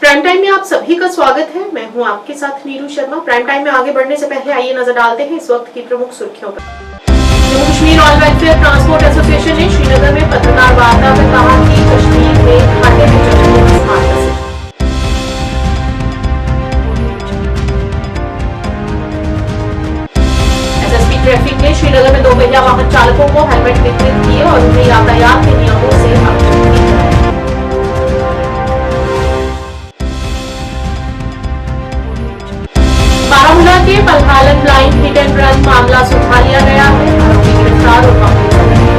Prime time में आप सभी का स्वागत है। मैं हूं आपके साथ नीरू शर्मा। प्राइम टाइम में आगे बढ़ने से पहले आइए नजर डालते हैं इस वक्त की प्रमुख सुर्खियों पर। Jammu Kashmir all welfare transport association ने श्रीनगर में पत्रकार वार्ता में कहा कि कश्मीर में घाटे में चल रही स्मार्ट बसें। एसएसपी ट्रैफिक ने श्रीनगर में दोपहिया वाहन चालकों को हेलमेट वितरित किए और उन्हें यातायात के नियमों से अवगत किया। बारामूला के पलहालन ब्लाइंड हिट एंड रन मामला सुलझा लिया गया है। आरोपी गिरफ्तार और मामले चल रहे हैं।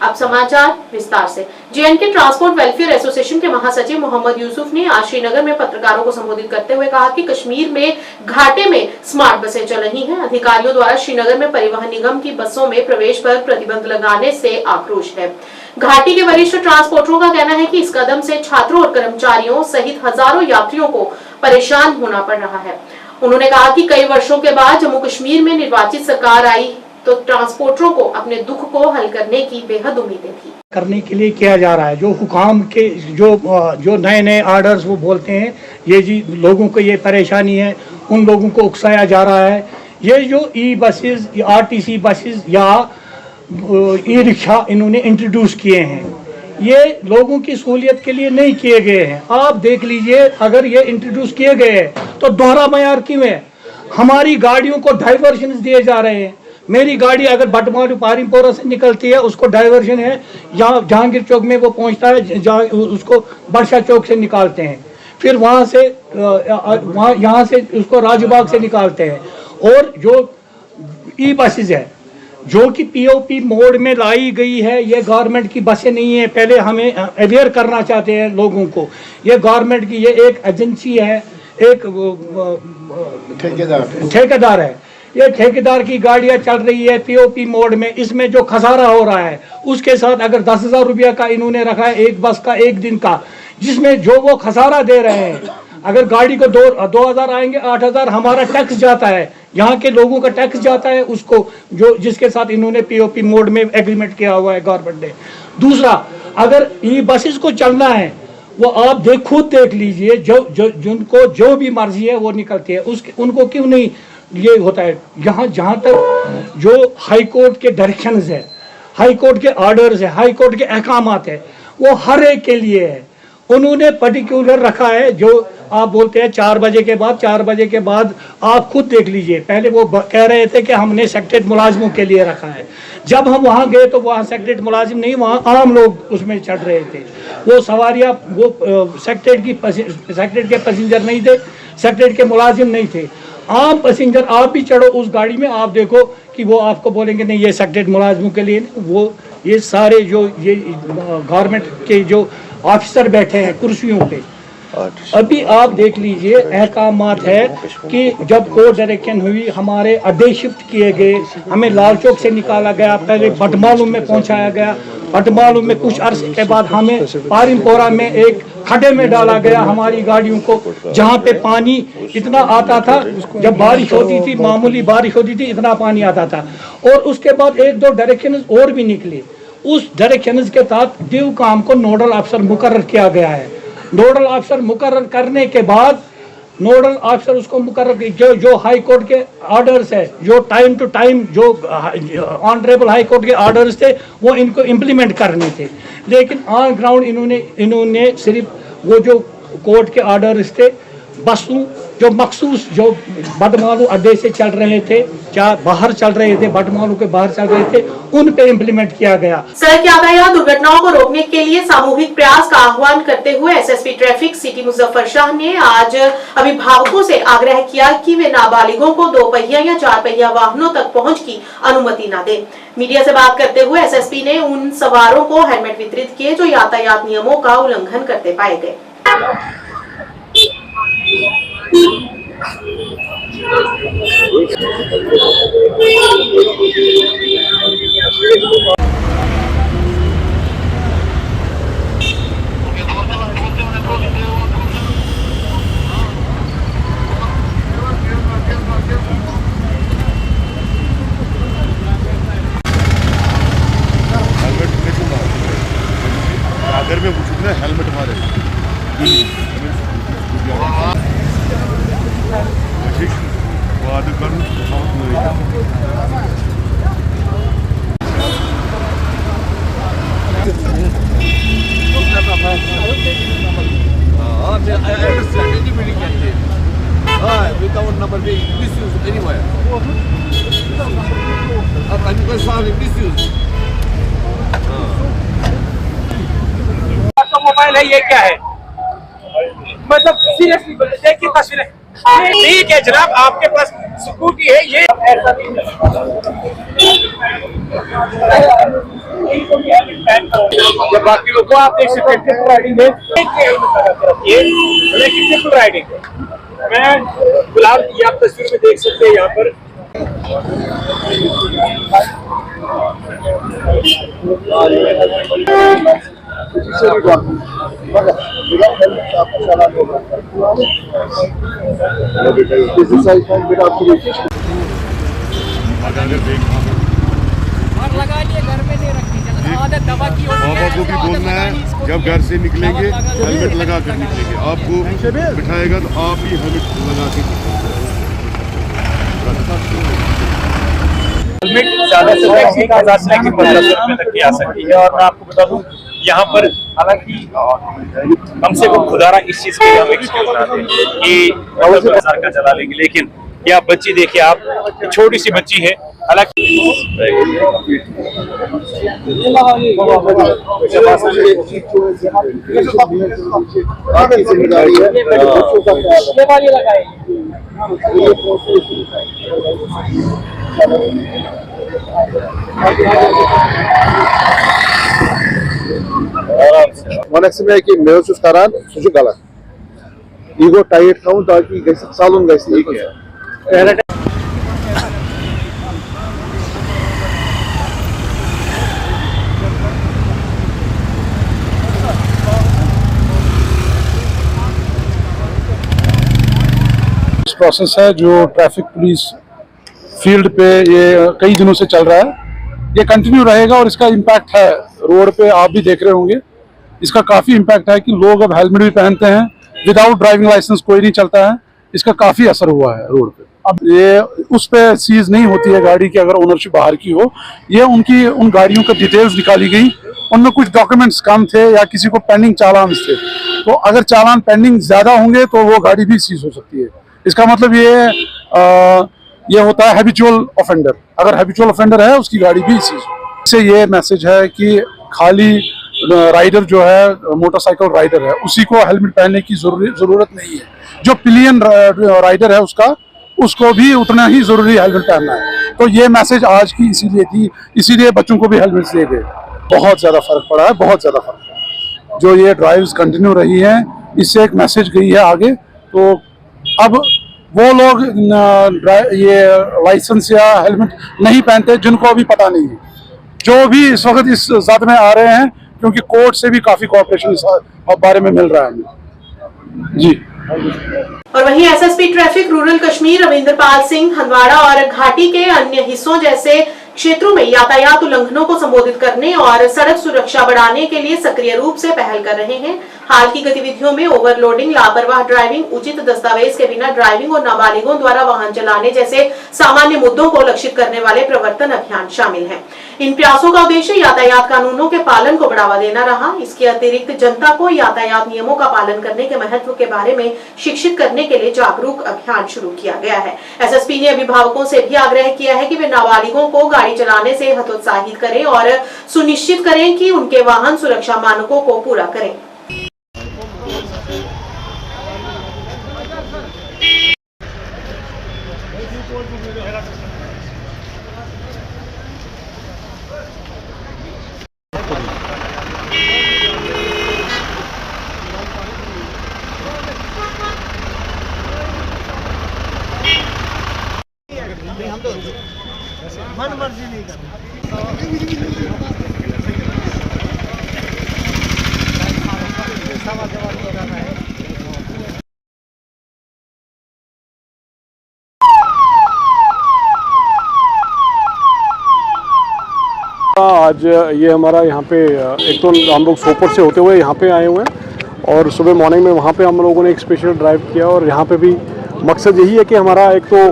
अब समाचार विस्तार से। जेएनके ट्रांसपोर्ट वेलफेयर एसोसिएशन के महासचिव मोहम्मद यूसुफ ने आज श्रीनगर में पत्रकारों को संबोधित करते हुए कहा कि कश्मीर में घाटे में स्मार्ट बसें चल रही हैं। अधिकारियों द्वारा श्रीनगर में परिवहन निगम की बसों में प्रवेश पर प्रतिबंध लगाने से आक्रोश है। घाटी के वरिष्ठ ट्रांसपोर्टरों का कहना है कि इस कदम से छात्रों और कर्मचारियों सहित हजारों यात्रियों को परेशान होना पड़ रहा है। उन्होंने कहा कि कई वर्षों के बाद जम्मू कश्मीर में निर्वाचित सरकार आई तो ट्रांसपोर्टरों को अपने दुख को हल करने की बेहद उम्मीदें थी। करने के लिए किया जा रहा है। जो हुकाम के जो नए नए ऑर्डर्स वो बोलते हैं, ये जी लोगों को ये परेशानी है, उन लोगों को उकसाया जा रहा है। ये जो ई बसेस, आरटीसी बसेस या ई रिक्शा इन्होंने इंट्रोड्यूस किए हैं, ये लोगों की सहूलियत के लिए नहीं किए गए हैं। आप देख लीजिए, अगर ये इंट्रोड्यूस किए गए हैं तो दोहरा मयार क्यों है? हमारी गाड़ियों को डाइवर्शन दिए जा रहे हैं। मेरी गाड़ी अगर बटमालू पारिमपोरा से निकलती है, उसको डाइवर्शन है यहाँ जहांगीर चौक में वो पहुँचता है, उसको बरशा चौक से निकालते हैं, फिर वहाँ से यहाँ से उसको राजबाग से निकालते हैं। और जो ई बसेज है जो कि पीओपी मोड में लाई गई है, ये गवर्नमेंट की बसें नहीं है। पहले हमें अवेयर करना चाहते हैं लोगों को, ये गवर्नमेंट की ये एक एजेंसी है, एक ठेकेदार है। ये ठेकेदार की गाड़ियां चल रही है पीओपी मोड में। इसमें जो खसारा हो रहा है उसके साथ अगर 10,000 रुपया का इन्होंने रखा है एक बस का एक दिन का, जिसमें जो वो खसारा दे रहे हैं, अगर गाड़ी को 2,000 आएंगे, 8,000 हमारा टैक्स जाता है, यहाँ के लोगों का टैक्स जाता है उसको, जो जिसके साथ इन्होंने पीओपी मोड में एग्रीमेंट किया हुआ है गवर्नमेंट ने। दूसरा, अगर ई बसेस को चलना है वो आप खुद देख लीजिए, जिनको जो भी मर्जी है वो निकलती है, उनको क्यों नहीं ये होता है? यहाँ जहाँ तक जो हाई कोर्ट के डायरेक्शंस है, हाई कोर्ट के ऑर्डर्स है, हाई कोर्ट के अहकामात है, वो हर एक के लिए है। उन्होंने पर्टिकुलर रखा है, जो आप बोलते हैं 4 बजे के बाद, 4 बजे के बाद आप खुद देख लीजिए। पहले वो कह रहे थे कि हमने सेक्रेटरी मुलाजिमों के लिए रखा है। जब हम वहाँ गए तो वहाँ सेक्रेटरी मुलाजिम नहीं, वहाँ आम लोग उसमें चढ़ रहे थे। वो सवारियाँ वो सेक्रेटरी के पैसेंजर नहीं थे, सेक्रेटरी के मुलाजिम नहीं थे, आम पैसेंजर। आप भी चढ़ो उस गाड़ी में, आप देखो कि वो आपको बोलेंगे नहीं ये सेक्रेटरी मुलाजिमों के लिए। वो ये सारे जो ये गवर्नमेंट के जो ऑफिसर बैठे हैं कुर्सियों पे, अभी आप देख लीजिए अहकामात है कि जब कोर्ट डायरेक्शन हुई, हमारे अड्डे शिफ्ट किए गए, हमें लाल चौक से निकाला गया, पहले बटमालू में पहुंचाया गया, बटमालू में कुछ अर्से के बाद हमें पारिमपोरा में एक खड्डे में डाला गया हमारी गाड़ियों को, जहां पे पानी इतना आता था, जब बारिश होती थी, मामूली बारिश होती थी, इतना पानी आता था। और उसके बाद 1-2 डायरेक्शन और भी निकले। उस डायरेक्शन के तहत डिव काम को नोडल अफसर मुकर्रर किया गया है। नोडल अफसर मुकर्रर करने के बाद नोडल अफसर उसको मुकर्रर जो हाई कोर्ट के ऑर्डर्स है, जो टाइम टू टाइम जो ऑनरेबल हाई कोर्ट के ऑर्डर्स थे, वो इनको इम्प्लीमेंट करने थे। लेकिन ऑन ग्राउंड इन्होंने सिर्फ वो जो कोर्ट के ऑर्डर्स थे, बसों जो मखसूस जो बटमालू अड्डे से चल रहे थे, बाहर चल रहे थे, बटमालू के बाहर चल रहे थे, उन पे इम्प्लीमेंट किया गया। सड़क यातायात दुर्घटनाओं को रोकने के लिए सामूहिक प्रयास का आह्वान करते हुए SSP traffic city Muzaffar Shah ने आज अभिभावकों से आग्रह किया कि वे नाबालिगों को 2 पहिया या 4 पहिया वाहनों तक पहुंच की अनुमति न दें। मीडिया से बात करते हुए एसएसपी ने उन सवारों को हेलमेट वितरित किए जो यातायात नियमों का उल्लंघन करते पाए गए। ना हेलमेट मारे without number being misused anywhere. Misuse. आपका मोबाइल है, ये क्या है? मतलब सीरियसली देखिए तस्वीरें। ठीक है जनाब, आपके पास स्कूटी है, ये ऐसा नहीं है। बाकी लोगों आप देख सकते हैं ट्रिपल राइडिंग है, लेकिन ट्रिपल राइडिंग मैं फिलहाल ये आप तस्वीर में देख सकते हैं यहाँ पर। और लगा लिए घर में नहीं रखनी चाहिए, आदत दवा की होती है। आपको भी बोलना है जब घर से निकलेंगे हेलमेट लगा कर निकलेंगे। आपको बिठाएगा तो आप ही हेलमेट लगा के हेलमेट ज़्यादा से ज़्यादा 1000 से लेकर 1500 रुपये तक की आ सकती है। और मैं आपको बता दूं यहाँ पर हालांकि हमसे को खुदारा इस चीज़ के लिए हम एक्सक्यूज बनाते हैं कि 1000 का चला लेंगे, लेकिन ये आप बच्ची देखिए, आप छोटी सी बच्ची है, हालांकि वनक्स में कि मैं उस करान सु गलत ईगो टाइट थवन ताकि चलन ग प्रोसेस है जो ट्रैफिक पुलिस फील्ड पे ये कई दिनों से चल रहा है, ये कंटिन्यू रहेगा और इसका इम्पैक्ट है रोड पे, आप भी देख रहे होंगे इसका काफ़ी इम्पैक्ट है कि लोग अब हेलमेट भी पहनते हैं, विदाउट ड्राइविंग लाइसेंस कोई नहीं चलता है, इसका काफ़ी असर हुआ है रोड पे। अब ये उस पे सीज नहीं होती है गाड़ी की अगर ओनरशिप बाहर की हो, ये उन गाड़ियों का डिटेल्स निकाली गई, उनमें कुछ डॉक्यूमेंट्स कम थे या किसी को पेंडिंग चालान थे, तो अगर चालान पेंडिंग ज़्यादा होंगे तो वो गाड़ी भी सीज हो सकती है। इसका मतलब ये होता है हैबिचुअल ऑफेंडर, अगर हैबिचुअल ऑफेंडर है उसकी गाड़ी भी सीज हो। इससे ये मैसेज है कि खाली राइडर जो है मोटरसाइकिल राइडर है उसी को हेलमेट पहनने की जरूरत नहीं है, जो पिलियन राइडर है उसको भी उतना ही जरूरी हेलमेट पहनना है। तो ये मैसेज आज की इसीलिए थी, इसीलिए बच्चों को भी हेलमेट दिए गए। बहुत ज़्यादा फर्क पड़ा है, बहुत ज़्यादा फर्क पड़ा है। जो ये ड्राइव्स कंटिन्यू रही हैं इससे एक मैसेज गई है आगे, तो अब वो लोग ये लाइसेंस या हेलमेट नहीं पहनते जिनको अभी पता नहीं है, जो भी इस वक्त इस ज़द में आ रहे हैं, क्योंकि कोर्ट से भी काफ़ी कोऑपरेशन इस बारे में मिल रहा है हमें। जी। और वहीं SSP traffic rural Kashmir Ravindrapal Singh Handwara और घाटी के अन्य हिस्सों जैसे क्षेत्रों में यातायात उल्लंघनों को संबोधित करने और सड़क सुरक्षा बढ़ाने के लिए सक्रिय रूप से पहल कर रहे हैं। हाल की गतिविधियों में ओवरलोडिंग, लापरवाह ड्राइविंग, उचित दस्तावेज के बिना ड्राइविंग और नाबालिगों द्वारा वाहन चलाने जैसे सामान्य मुद्दों को लक्षित करने वाले प्रवर्तन अभियान शामिल हैं। इन प्रयासों का उद्देश्य यातायात कानूनों के पालन को बढ़ावा देना रहा। इसके अतिरिक्त जनता को यातायात नियमों का पालन करने के महत्व के बारे में शिक्षित करने के लिए जागरूक अभियान शुरू किया गया है। एसएसपी ने अभिभावकों से भी आग्रह किया है कि वे नाबालिगों को गाड़ी चलाने से हतोत्साहित करें और सुनिश्चित करें कि उनके वाहन सुरक्षा मानकों को पूरा करें। मन मर्जी नहीं करना। आज ये हमारा यहाँ पे एक तो हम लोग सोपोर से होते हुए यहाँ पे आए हुए हैं और सुबह मॉर्निंग में वहाँ पे हम लोगों ने एक स्पेशल ड्राइव किया और यहाँ पे भी मकसद यही है कि हमारा एक तो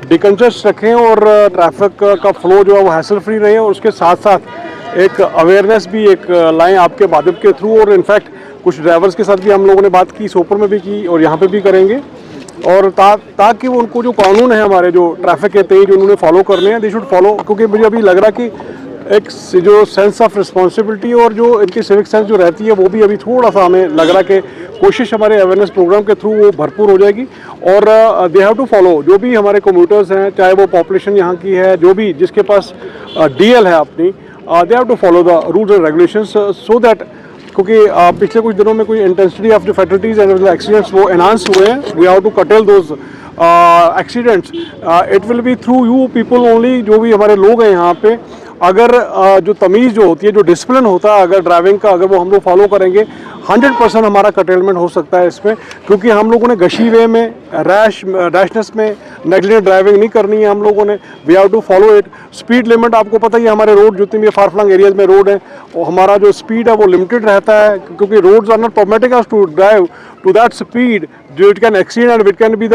डिकंजस्ट रखें और ट्रैफिक का फ्लो जो है वो हैसल फ्री रहे और उसके साथ साथ एक अवेयरनेस भी एक लाएँ आपके माध्यम के थ्रू। और इनफैक्ट कुछ ड्राइवर्स के साथ भी हम लोगों ने बात की, सोपोर में भी की और यहाँ पे भी करेंगे। और ताकि वो उनको जो कानून है हमारे जो ट्रैफिक के तेज उन्होंने फॉलो करने हैं, दे शुड फॉलो। क्योंकि मुझे अभी लग रहा कि एक जो सेंस ऑफ रिस्पॉन्सिबिलिटी और जो इनकी सिविक सेंस जो रहती है वो भी अभी थोड़ा सा हमें लग रहा कि कोशिश हमारे अवेयरनेस प्रोग्राम के थ्रू वो भरपूर हो जाएगी। और दे हैव टू फॉलो, जो भी हमारे कम्यूटर्स हैं, चाहे वो पॉपुलेशन यहाँ की है, जो भी जिसके पास DL है अपनी, they have to follow the rules and regulations so that, क्योंकि पिछले कुछ दिनों में कोई intensity of the fatalities and accidents वो एनहांस हुए हैं। We have to curtail those accidents. It will be through you people only, जो भी हमारे लोग हैं यहाँ पे। अगर जो तमीज़ जो होती है, जो डिसिप्लिन होता है अगर ड्राइविंग का, अगर वो हम लोग फॉलो करेंगे 100% हमारा कटेलमेंट हो सकता है इसमें। क्योंकि हम लोगों ने गशी वे में, रैशनेस में नेग्लिजेंट ड्राइविंग नहीं करनी है हम लोगों ने। We have to follow it. Speed limit आपको पता ही है, हमारे रोड जितने भी फार फ्लंग एरियाज में रोड हैं और हमारा जो स्पीड है वो लिमिटेड रहता है, क्योंकि roads are not permitting us to drive to that speed जो it can exceed and it can be the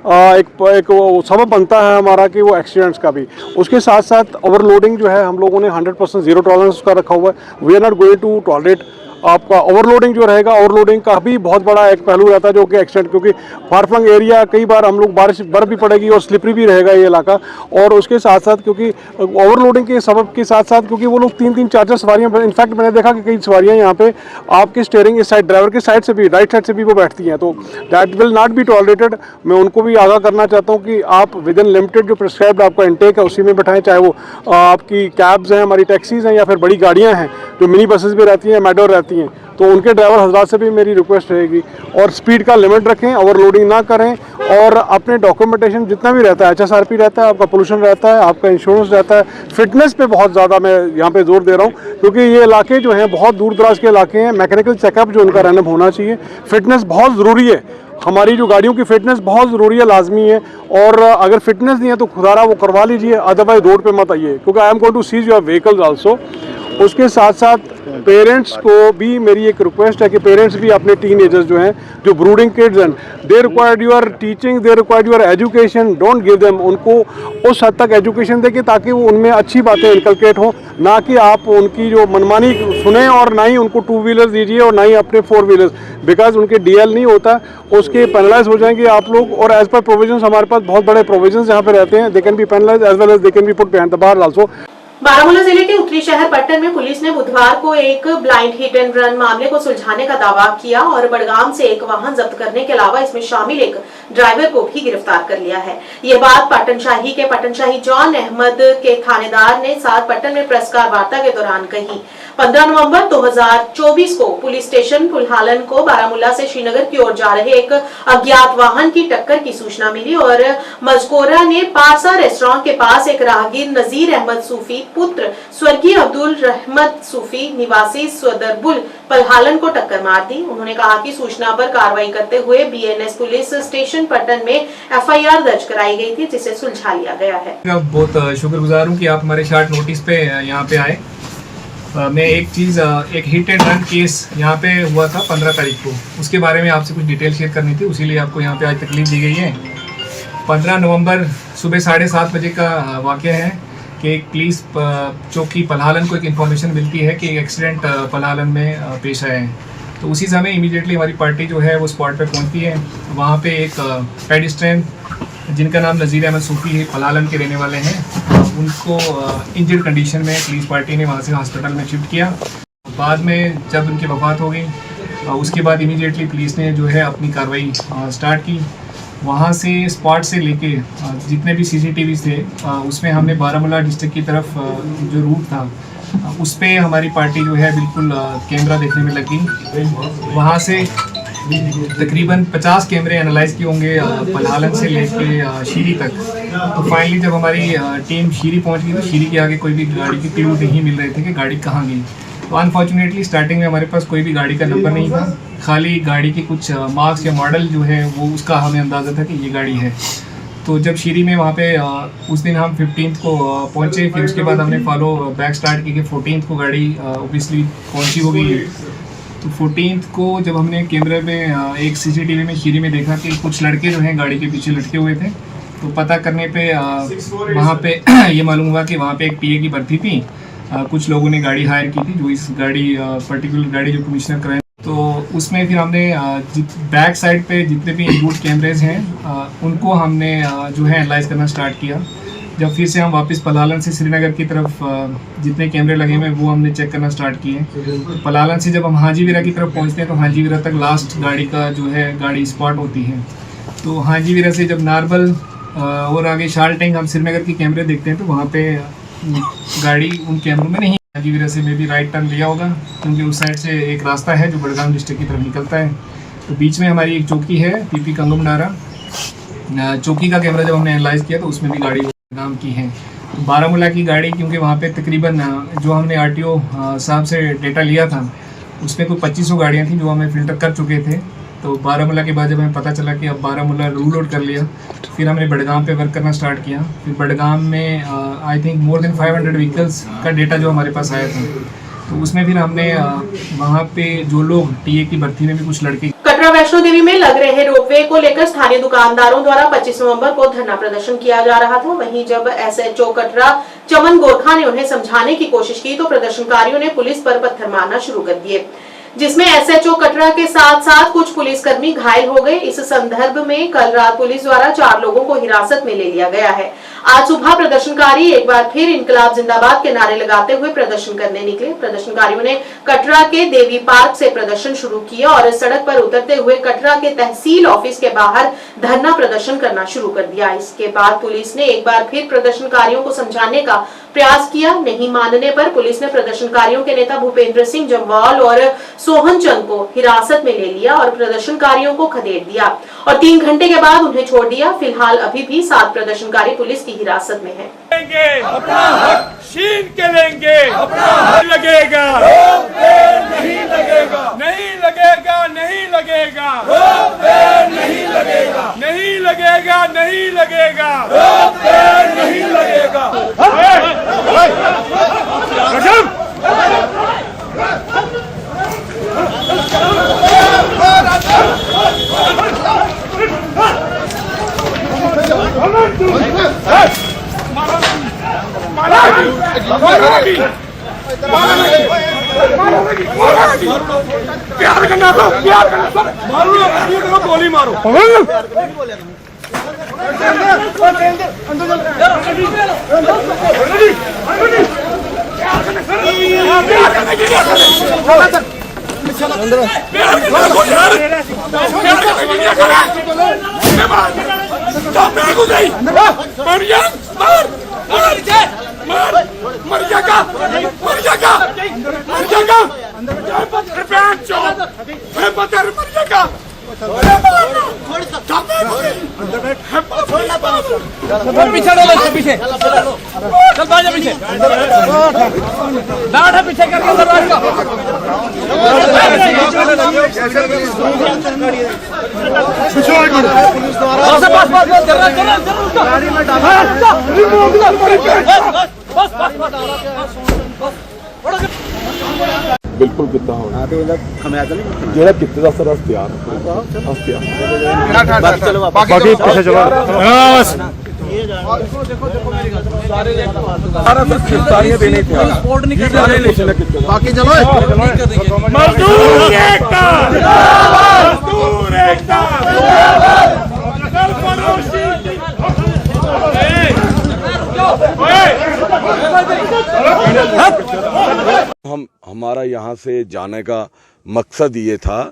एक सबब बनता है हमारा कि वो एक्सीडेंट्स का भी। उसके साथ साथ ओवरलोडिंग जो है हम लोगों ने 100% जीरो टॉलरेंस उसका रखा हुआ है। We are not going to tolerate आपका ओवरलोडिंग जो रहेगा। ओवरलोडिंग का भी बहुत बड़ा एक पहलू रहता है जो कि एक्सीडेंट, क्योंकि फार फ्लंग एरिया कई बार हम लोग बर्फ भी पड़ेगी और स्लिपरी भी रहेगा ये इलाका। और उसके साथ साथ क्योंकि ओवरलोडिंग के सबब के साथ साथ क्योंकि वो लोग 3-3 4-4 सवारियाँ, इनफैक्ट मैंने देखा कि कई सवारियाँ यहाँ पे आपके स्टीयरिंग इस साइड, ड्राइवर के साइड से भी, राइट साइड से भी वो बैठती हैं, तो that will not be tolerated. मैं उनको भी आगाह करना चाहता हूँ कि आप विद इन लिमिटेड जो प्रिस्क्राइब्ड आपका इंटेक है उसी में बैठाएं, चाहे वो आपकी कैब्स हैं, हमारी टैक्सीज हैं या फिर बड़ी गाड़ियाँ हैं जो मिनी बसेस भी रहती हैं, मेडोर रहती हैं, तो उनके ड्राइवर हजरात से भी मेरी रिक्वेस्ट रहेगी। और स्पीड का लिमिट रखें, ओवरलोडिंग ना करें और अपने डॉक्यूमेंटेशन जितना भी रहता है, HSRP रहता है, आपका पोल्यूशन रहता है, आपका इंश्योरेंस रहता है, फिटनेस पे बहुत ज़्यादा मैं यहाँ पे जोर दे रहा हूँ। क्योंकि ये इलाके जो हैं बहुत दूर दराज के इलाके हैं, मैकेनिकल चेकअप जो उनका रनअप होना चाहिए, फिटनेस बहुत ज़रूरी है। हमारी जो गाड़ियों की फिटनेस बहुत ज़रूरी है, लाजमी है। और अगर फिटनेस नहीं है तो खुदारा वो करवा लीजिए, अदरवाइज रोड पे मत आइए, क्योंकि I am going to seize your vehicles also. उसके साथ साथ पेरेंट्स को भी मेरी एक रिक्वेस्ट है कि पेरेंट्स भी अपने टीनेजर्स जो हैं, जो ब्रूडिंग किड्स हैं, they required your teaching, they required your education, don't give them, उनको उस हद तक एजुकेशन दें कि ताकि वो उनमें अच्छी बातें इनकलकेट हों, ना कि आप उनकी जो मनमानी सुने। और ना ही उनको 2 व्हीलर्स दीजिए और ना ही अपने 4 व्हीलर्स, बिकॉज उनके DL नहीं होता, उसके पेनलाइज हो जाएंगे आप लोग। और एज पर प्रोविजंस हमारे पास बहुत बड़े प्रोविजंस यहाँ पे रहते हैं, they can be penalise as well as they can be put behind the bar also. Baramulla जिले के उत्तरी शहर पट्टन में पुलिस ने बुधवार को एक ब्लाइंड हिट एंड रन मामले को सुलझाने का दावा किया और बड़गाम से एक वाहन जब्त करने के अलावा इसमें शामिल एक ड्राइवर को भी गिरफ्तार कर लिया है। ये बात पट्टनशाही के पट्टनशाही जॉन अहमद के थानेदार ने 7 पट्टन में प्रेसकार वार्ता के दौरान कही। 15 नवंबर 2024 को पुलिस स्टेशन पुलहालन को बारामूला से श्रीनगर की ओर जा रहे एक अज्ञात वाहन की टक्कर की सूचना मिली और मजकोरा ने पारसा रेस्टोरेंट के पास एक राहगीर नजीर अहमद सूफी पुत्र स्वर्गीय अब्दुल रहमत सूफी निवासी सदरबुल पलहालन को टक्कर मार दी। उन्होंने कहा कि सूचना पर कार्रवाई करते हुए BNS पुलिस स्टेशन पट्टन में FIR दर्ज कराई गई थी, जिसे सुलझा लिया गया है। बहुत शुक्रगुजार हूँ कि आप हमारे शॉर्ट नोटिस पे यहाँ पे आए। मैं एक हिट एंड रन केस यहाँ पे हुआ था 15 तारीख को, उसके बारे में आपसे कुछ डिटेल शेयर करनी थी, उसीलिए आपको यहाँ पे आज तकलीफ दी गई है। 15 नवंबर सुबह 7:30 बजे का वाक़या है कि एक पुलिस चौकी पलहालन को एक इन्फॉर्मेशन मिलती है कि एक्सीडेंट पलहालन में पेश आया है। तो उसी समय इमीडिएटली हमारी पार्टी जो है वो स्पॉट पे पहुंचती है। वहाँ पे एक पेडिस्ट्रियन जिनका नाम नज़ीर अहमद सूफी है, पलहालन के रहने वाले हैं, उनको इंजर्ड कंडीशन में पुलिस पार्टी ने वहाँ से हॉस्पिटल में शिफ्ट किया। बाद में जब उनकी वफ़ात हो गई उसके बाद इमीडिएटली पुलिस ने जो है अपनी कार्रवाई स्टार्ट की। वहाँ से स्पॉट से लेके जितने भी CCTV थे उसमें हमने बारामूला डिस्ट्रिक्ट की तरफ जो रूट था उस पर हमारी पार्टी जो है बिल्कुल कैमरा देखने में लगी। वहाँ से तकरीबन 50 कैमरे एनालाइज किए होंगे पलहालन से लेके शीरी तक। तो फाइनली जब हमारी टीम शीरी पहुँच गई तो शीरी के आगे कोई भी गाड़ी की क्लू नहीं मिल रहे थे कि गाड़ी कहाँ गई। तो अनफॉर्चुनेटली स्टार्टिंग में हमारे पास कोई भी गाड़ी का नंबर नहीं था, खाली गाड़ी के कुछ मार्क्स या मॉडल जो है वो उसका हमें अंदाज़ा था कि ये गाड़ी है। तो जब शीरी में वहाँ पे उस दिन हम 15th को पहुँचे, फिर उसके बाद हमने फॉलो बैक स्टार्ट की कि 14th को गाड़ी ऑब्वियसली पहुँची होगी। तो 14th को जब हमने कैमरे में एक CCTV में शीरी में देखा कि कुछ लड़के जो हैं गाड़ी के पीछे लटके हुए थे, तो पता करने पे वहाँ पे ये मालूम हुआ कि वहाँ पे एक PA की भर्ती थी। कुछ लोगों ने गाड़ी हायर की थी, जो इस गाड़ी पर्टिकुलर गाड़ी जो कमिश्नर कराए, तो उसमें फिर हमने बैक साइड पे जितने भी इनबुट कैमरेज हैं उनको हमने जो है एनालाइज करना स्टार्ट किया। जब फिर से हम वापस पलालन से श्रीनगर की तरफ जितने कैमरे लगे हुए वो हमने चेक करना स्टार्ट किए। तो पलालन से जब हम हाजीवीरा की तरफ पहुंचते हैं तो हाजीवीरा तक लास्ट गाड़ी का जो है गाड़ी स्पॉट होती है। तो हाजीवीरा से जब नारबल और आगे शाल टैंक हम श्रीनगर की कैमरे देखते हैं तो वहाँ पे गाड़ी उन कैमरों में नहीं। हाजीवीरा से मे भी राइट टर्न लिया होगा, क्योंकि उस साइड से एक रास्ता है जो बड़गाम डिस्ट्रिक्ट की तरफ निकलता है। तो बीच में हमारी एक चौकी है PP कंगम नारा, चौकी का कैमरा जब हमने एनालाइज किया तो उसमें भी गाड़ी बड़गाम की है। तो बारामूला की गाड़ी, क्योंकि वहाँ पे तकरीबन जो हमने RTO साहब से डेटा लिया था उसमें कोई 2500 गाड़ियाँ थी जो हमें फ़िल्टर कर चुके थे। तो बारामूला के बाद जब हमें पता चला कि अब बारामूला रूल आउट कर लिया, फिर हमने बड़गाम पे वर्क करना स्टार्ट किया। फिर बड़गाम में I think more than 500 vehicles का डेटा जो हमारे पास आया था, तो उसमें फिर हमने वहाँ पे जो लोग TA की भर्ती में भी कुछ लड़के। कटरा वैष्णो देवी में लग रहे रोपवे को लेकर स्थानीय दुकानदारों द्वारा 25 नवंबर को धरना प्रदर्शन किया जा रहा था। वहीं जब SHO कटरा चमन गोरखा ने उन्हें समझाने की कोशिश की तो प्रदर्शनकारियों ने पुलिस पर पत्थर मारना शुरू कर दिए, जिसमें SHO कटरा के साथ साथ कुछ पुलिसकर्मी घायल हो गए। इस संदर्भ में कल रात पुलिस द्वारा 4 लोगों को हिरासत में ले लिया गया है। आज सुबह प्रदर्शनकारी एक बार फिर इंकलाब जिंदाबाद के नारे लगाते हुए प्रदर्शन करने निकले। प्रदर्शनकारियों ने कटरा के देवी पार्क से प्रदर्शन शुरू किया और सड़क पर उतरते हुए कटरा के तहसील ऑफिस के बाहर धरना प्रदर्शन करना शुरू कर दिया। इसके बाद पुलिस ने एक बार फिर प्रदर्शनकारियों को समझाने का प्रयास किया। नहीं मानने पर पुलिस ने प्रदर्शनकारियों के नेता भूपेंद्र सिंह जम्वाल और सोहन चंद को हिरासत में ले लिया और प्रदर्शनकारियों को खदेड़ दिया और 3 घंटे के बाद उन्हें छोड़ दिया। फिलहाल अभी भी 7 प्रदर्शनकारी पुलिस की हिरासत में हैं। अपना हक छीन के लेंगे, अपना हक लगेगा, नहीं लगेगा, नहीं लगेगा, नहीं लगेगा, नहीं लगेगा, नहीं लगेगा, नहीं लगेगा, नहीं लगेगा। प्यार करना तो प्यार करना, मारो गोली मारो। मर जाएगा, मर जाएगा, मर जाएगा, मर जाएगा। पीछे डालो, पीछे चल, बाजा पीछे डाढ़ा पीछे करके दरवाजा बिल्कुल कितना होना जेड़ा कितने का सर हस्तियार बाकी पीछे चलो बाकी चलो मजदूर एकता, मजदूर एकता। हमारा यहाँ से जाने का मकसद ये था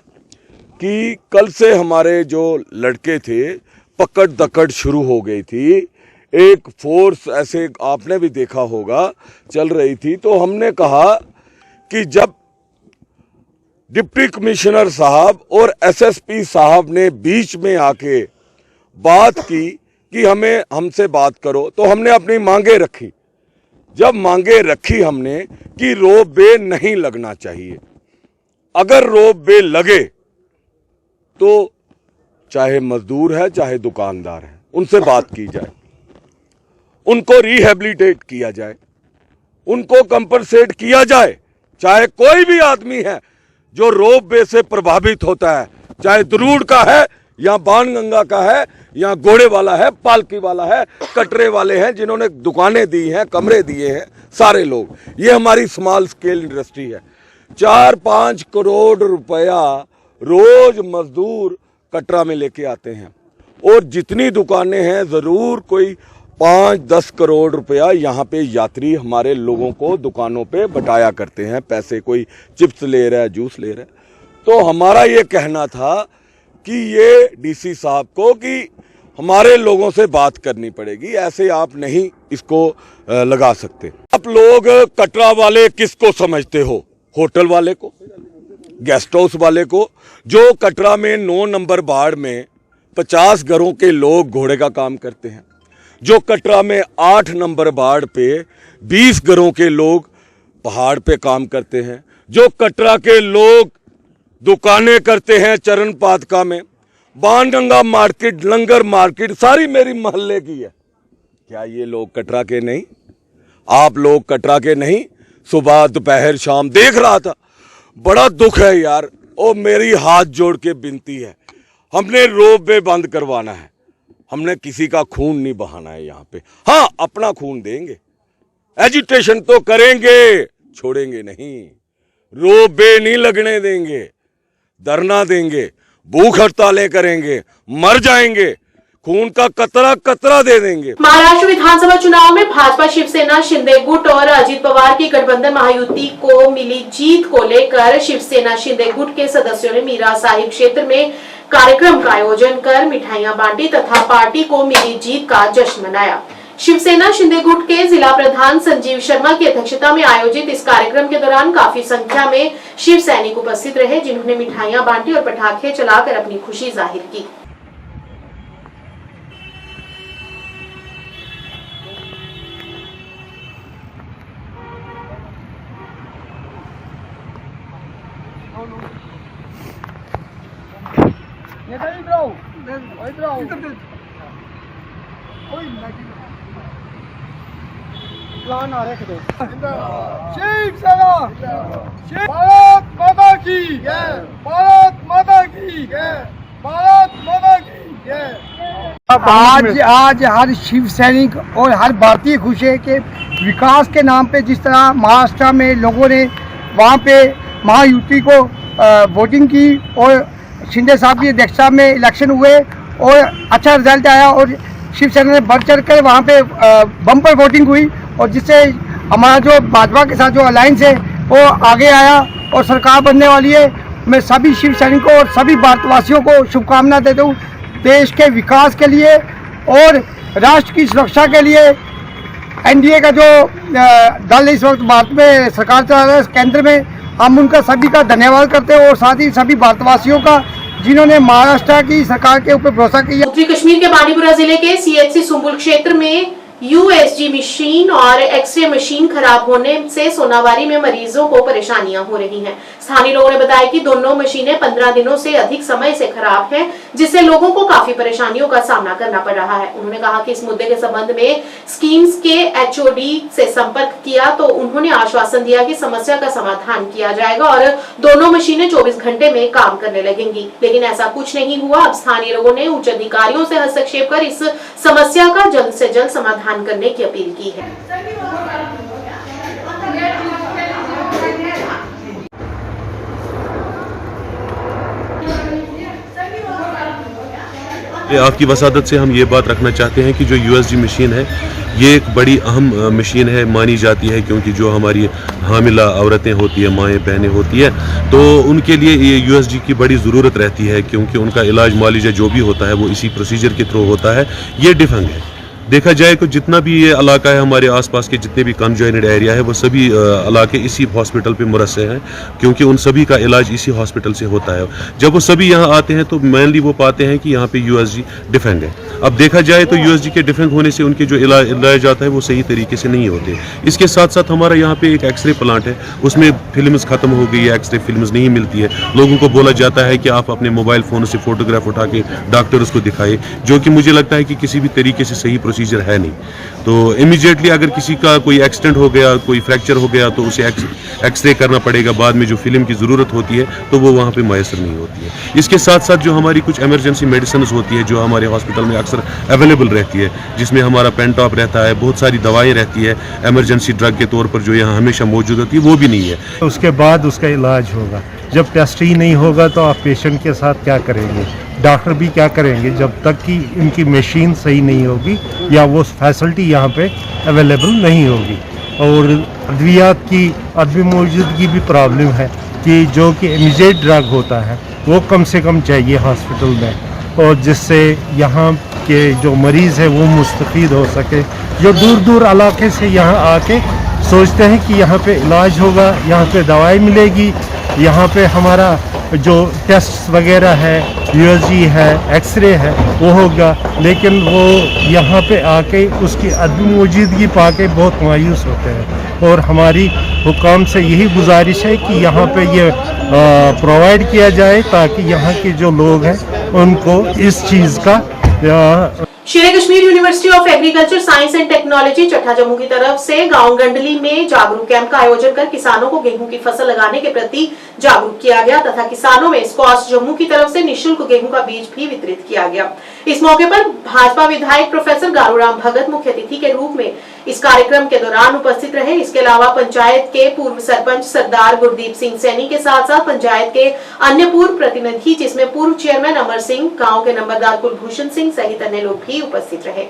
कि कल से हमारे जो लड़के थे पकड़ दकड़ शुरू हो गई थी। एक फोर्स ऐसे आपने भी देखा होगा चल रही थी। तो हमने कहा कि जब डिप्टी कमिश्नर साहब और SSP साहब ने बीच में आके बात की कि हमसे बात करो, तो हमने अपनी मांगे रखी। जब मांगे रखी हमने कि रोप वे नहीं लगना चाहिए, अगर रोप वे लगे तो चाहे मजदूर है चाहे दुकानदार है उनसे बात की जाए, उनको रिहेबिलिटेट किया जाए, उनको कंपनसेट किया जाए। चाहे कोई भी आदमी है जो रोप वे से प्रभावित होता है, चाहे दरूड़ का है या बाणगंगा का है या घोड़े वाला है, पालकी वाला है, कटरे वाले हैं, जिन्होंने दुकानें दी हैं, कमरे दिए हैं, सारे लोग। ये हमारी स्मॉल स्केल इंडस्ट्री है। 4-5 करोड़ रुपया रोज मजदूर कटरा में लेके आते हैं और जितनी दुकानें हैं जरूर कोई 5-10 करोड़ रुपया यहाँ पे यात्री हमारे लोगों को दुकानों पे बटाया करते हैं। पैसे कोई चिप्स ले रहा है, जूस ले रहा है। तो हमारा ये कहना था कि ये डीसी साहब को कि हमारे लोगों से बात करनी पड़ेगी, ऐसे आप नहीं इसको लगा सकते। आप लोग कटरा वाले किसको समझते हो? होटल वाले को, गेस्ट हाउस वाले को, जो कटरा में 9 नंबर वार्ड में 50 घरों के लोग घोड़े का काम करते हैं, जो कटरा में 8 नंबर वार्ड पे 20 घरों के लोग पहाड़ पे काम करते हैं, जो कटरा के लोग दुकानें करते हैं चरण पादका में, बाणगंगा मार्केट, लंगर मार्केट सारी मेरी मोहल्ले की है। क्या ये लोग कटरा के नहीं? आप लोग कटरा के नहीं? सुबह दोपहर शाम देख रहा था, बड़ा दुख है यार। और मेरी हाथ जोड़ के विनती है, हमने रोप वे बंद करवाना है, हमने किसी का खून नहीं बहाना है यहाँ पे। हाँ, अपना खून देंगे, एजुटेशन तो करेंगे, छोड़ेंगे नहीं, रोप वे नहीं लगने देंगे, धरना देंगे, भूख हड़तालें करेंगे, मर जाएंगे, खून का कतरा कतरा दे देंगे। महाराष्ट्र विधानसभा चुनाव में भाजपा, शिवसेना, शिंदे गुट और अजित पवार की गठबंधन महायुति को मिली जीत को लेकर शिवसेना शिंदे गुट के सदस्यों ने मीरा साहिब क्षेत्र में कार्यक्रम का आयोजन कर मिठाइयां बांटी तथा पार्टी को मिली जीत का जश्न मनाया। शिवसेना शिंदे गुट के जिला प्रधान संजीव शर्मा की अध्यक्षता में आयोजित इस कार्यक्रम के दौरान काफी संख्या में शिव सैनिक उपस्थित रहे, जिन्होंने मिठाइयां बांटी और पटाखे चलाकर अपनी खुशी जाहिर की। शिवसेना, भारत माता की जय, भारत माता की जय, भारत माता की जय। आज हर शिव सैनिक और हर भारतीय खुश है कि विकास के नाम पे जिस तरह महाराष्ट्र में लोगों ने वहाँ पे महायुति को वोटिंग की और शिंदे साहब की अध्यक्षता में इलेक्शन हुए और अच्छा रिजल्ट आया और शिवसेना ने बढ़ चढ़ कर वहाँ पे बम्पर वोटिंग हुई और जिससे हमारा जो भाजपा के साथ जो अलायंस है वो आगे आया और सरकार बनने वाली है। मैं सभी शिव सैनिकों और सभी भारतवासियों को शुभकामना देता हूँ देश के विकास के लिए और राष्ट्र की सुरक्षा के लिए। एनडीए का जो दल इस वक्त भारत में सरकार चला रहा है केंद्र में, हम उनका सभी का धन्यवाद करते हैं और साथ ही सभी भारतवासियों का जिन्होंने महाराष्ट्र की सरकार के ऊपर भरोसा किया। उत्तरी कश्मीर के बानीपुरा जिले के सीएचसी सुंबुल क्षेत्र में यूएसजी मशीन और एक्सरे मशीन खराब होने से सोनावारी में मरीजों को परेशानियां हो रही हैं। स्थानीय लोगों ने बताया कि दोनों मशीनें 15 दिनों से अधिक समय से खराब हैं, जिससे लोगों को काफी परेशानियों का सामना करना पड़ रहा है। उन्होंने कहा कि इस मुद्दे के संबंध में स्कीम्स के एचओडी से संपर्क किया तो उन्होंने आश्वासन दिया कि समस्या का समाधान किया जाएगा और दोनों मशीनें 24 घंटे में काम करने लगेंगी, लेकिन ऐसा कुछ नहीं हुआ। अब स्थानीय लोगों ने उच्च अधिकारियों से हस्तक्षेप कर इस समस्या का जल्द से जल्द समाधान करने की अपील की है। आपकी वसादत से हम ये बात रखना चाहते हैं कि जो यूएसजी मशीन है ये एक बड़ी अहम मशीन है मानी जाती है, क्योंकि जो हमारी हामिला औरतें होती है, माएँ बहनें होती है, तो उनके लिए ये यूएसजी की बड़ी ज़रूरत रहती है, क्योंकि उनका इलाज मालिजा जो भी होता है वो इसी प्रोसीजर के थ्रू होता है। ये डिफंग है। देखा जाए तो जितना भी ये इलाका है, हमारे आसपास के जितने भी कंजॉइनेड एरिया है, वो सभी इलाके इसी हॉस्पिटल पे मुरस्से हैं, क्योंकि उन सभी का इलाज इसी हॉस्पिटल से होता है। जब वो सभी यहाँ आते हैं तो मेनली वो पाते हैं कि यहाँ पे यूएसजी डिफेंग है। अब देखा जाए तो यूएसजी के डिफेक्ट होने से उनके जो इलाज जाता है वो सही तरीके से नहीं होते। इसके साथ साथ हमारा यहाँ पे एक एक्सरे प्लांट है, उसमें फिल्म्स खत्म हो गई है, एक्सरे फिल्म्स नहीं मिलती है। लोगों को बोला जाता है कि आप अपने मोबाइल फ़ोन से फ़ोटोग्राफ उठा के डॉक्टर उसको दिखाए, जो कि मुझे लगता है कि किसी भी तरीके से सही प्रोसीजर है नहीं। तो इमीडिएटली अगर किसी का कोई एक्सीडेंट हो गया, कोई फ्रैक्चर हो गया, तो उसे एक्सरे करना पड़ेगा। बाद में जो फिल्म की ज़रूरत होती है तो वो वहाँ पे मैसर नहीं होती है। इसके साथ साथ जो हमारी कुछ इमरजेंसी मेडिसिन होती है जो हमारे हॉस्पिटल में अक्सर अवेलेबल रहती है, जिसमें हमारा पेंटॉप रहता है, बहुत सारी दवाएँ रहती है इमरजेंसी ड्रग के तौर पर जो यहाँ हमेशा मौजूद होती है, वो भी नहीं है। उसके बाद उसका इलाज होगा। जब टेस्ट ही नहीं होगा तो आप पेशेंट के साथ क्या करेंगे, डॉक्टर भी क्या करेंगे जब तक कि इनकी मशीन सही नहीं होगी या वो फैसिलिटी यहाँ पे अवेलेबल नहीं होगी। और अद्वियात की अदबी मौजूदगी भी प्रॉब्लम है कि जो कि इमीडिएट ड्रग होता है वो कम से कम चाहिए हॉस्पिटल में, और जिससे यहाँ के जो मरीज़ है वो मुस्तफ़ीद हो सके। जो दूर दूर इलाके से यहाँ आके सोचते हैं कि यहाँ पे इलाज होगा, यहाँ पे दवाई मिलेगी, यहाँ पे हमारा जो टेस्ट वगैरह है, यूएसजी है, एक्सरे है, वो होगा, लेकिन वो यहाँ पे आके उसकी अदबी मौजूदगी पाके बहुत मायूस होते हैं। और हमारी हुकाम से यही गुजारिश है कि यहाँ पे ये प्रोवाइड किया जाए ताकि यहाँ के जो लोग हैं उनको इस चीज़ का शेर Kashmir university of agriculture science and technology चट्टा जम्मू की तरफ से गांव गंडली में जागरूक कैंप का आयोजन कर किसानों को गेहूं की फसल लगाने के प्रति जागरूक किया गया तथा किसानों में स्कॉच जम्मू की तरफ से निःशुल्क गेहूं का बीज भी वितरित किया गया। इस मौके पर भाजपा विधायक प्रोफेसर गारूराम भगत मुख्य अतिथि के रूप में इस कार्यक्रम के दौरान उपस्थित रहे। इसके अलावा पंचायत के पूर्व सरपंच सरदार गुरदीप सिंह सैनी के साथ साथ पंचायत के अन्य पूर्व प्रतिनिधि जिसमें पूर्व चेयरमैन अमर सिंह, गांव के नंबरदार कुलभूषण सिंह सहित अन्य लोग भी उपस्थित रहे।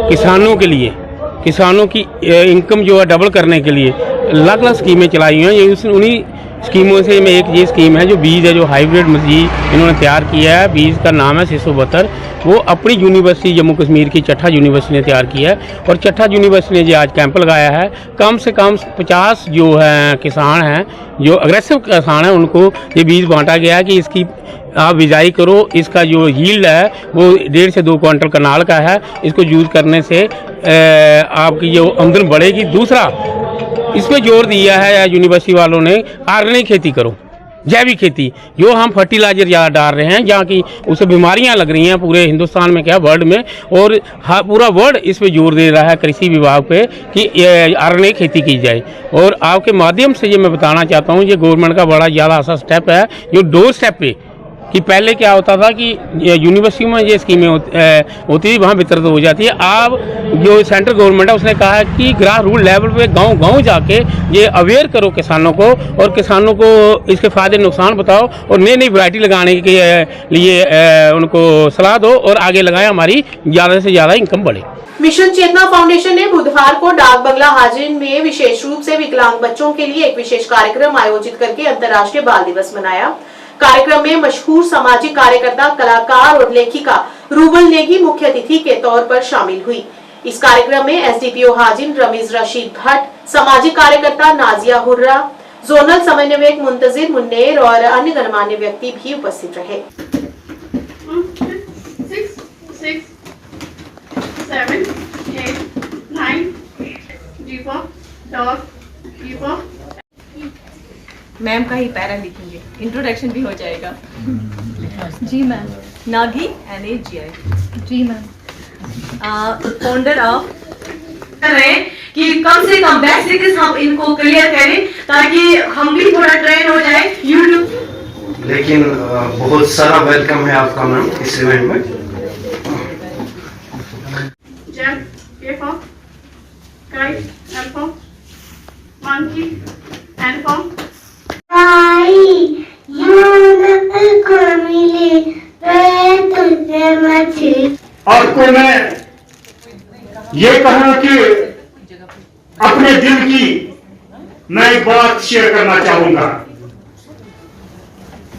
किसानों के लिए, किसानों की इनकम जो है डबल करने के लिए अलग अलग स्कीमें चलाई हुई हैं। ये उन्हीं स्कीमों से में एक ये स्कीम है जो बीज है, जो हाइब्रिड बीज इन्होंने तैयार किया है। बीज का नाम है 672। वो अपनी यूनिवर्सिटी जम्मू कश्मीर की चट्टा यूनिवर्सिटी ने तैयार किया है और चट्टा यूनिवर्सिटी ने जो आज कैंप लगाया है, कम से कम 50 जो है किसान हैं, जो अग्रेसिव किसान हैं, उनको ये बीज बांटा गया है कि इसकी आप बिजाई करो। इसका जो यील्ड है वो 1.5 से 2 क्विंटल कनाल का है। इसको यूज़ करने से आपकी जो आमदन बढ़ेगी। दूसरा इसमें जोर दिया है यूनिवर्सिटी वालों ने, ऑर्गेनिक खेती करो, जैविक खेती। जो हम फर्टिलाइजर ज़्यादा डाल रहे हैं, जहाँ की उससे बीमारियाँ लग रही हैं पूरे हिंदुस्तान में, क्या वर्ल्ड में, और पूरा वर्ल्ड इस पे जोर दे रहा है कृषि विभाग पे कि ऑर्गेनिक खेती की जाए। और आपके माध्यम से ये मैं बताना चाहता हूँ, ये गवर्नमेंट का बड़ा ज़्यादा अच्छा स्टेप है जो डोर स्टेप पे, कि पहले क्या होता था कि यूनिवर्सिटी में ये स्कीमें होती थी, वहाँ वितरित हो जाती है। अब जो सेंट्रल गवर्नमेंट है उसने कहा है कि ग्रास रूट लेवल पे गांव-गांव जाके ये अवेयर करो किसानों को, और किसानों को इसके फ़ायदे नुकसान बताओ और नई नई वैरायटी लगाने के लिए उनको सलाह दो और आगे लगाएं, हमारी ज़्यादा से ज़्यादा इनकम बढ़े। मिशन चेतना फाउंडेशन ने बुधवार को डाक बंगला हाजिन में विशेष रूप से विकलांग बच्चों के लिए एक विशेष कार्यक्रम आयोजित करके अंतर्राष्ट्रीय बाल दिवस मनाया। कार्यक्रम में मशहूर सामाजिक कार्यकर्ता, कलाकार और लेखिका रूबल नेगी मुख्य अतिथि के तौर पर शामिल हुई। इस कार्यक्रम में एसडीपीओ हाजिन रमीज रशीद भट्ट, सामाजिक कार्यकर्ता नाजिया हुर्रा, जोनल समन्वयक मुंतजिर मुन्नेर और अन्य गणमान्य व्यक्ति भी उपस्थित रहे। 6, 7, 8, 9, G for dog, G for ma'am का ही पैरा लिखेंगे। इंट्रोडक्शन भी हो जाएगा। जी मैम। नागी NAGI। जी मैम। फाउंडर ऑफ करें कि कम से कम बेसिक्स हम इनको क्लियर करें ताकि हम भी थोड़ा ट्रेन हो जाए यूट्यूब। लेकिन बहुत सारा वेलकम है आपका मैम इस इवेंट में। Jack, K form, kite, L form, monkey, N form। आपको मैं ये कहूं कि अपने दिल की मैं एक बात शेयर करना चाहूंगा।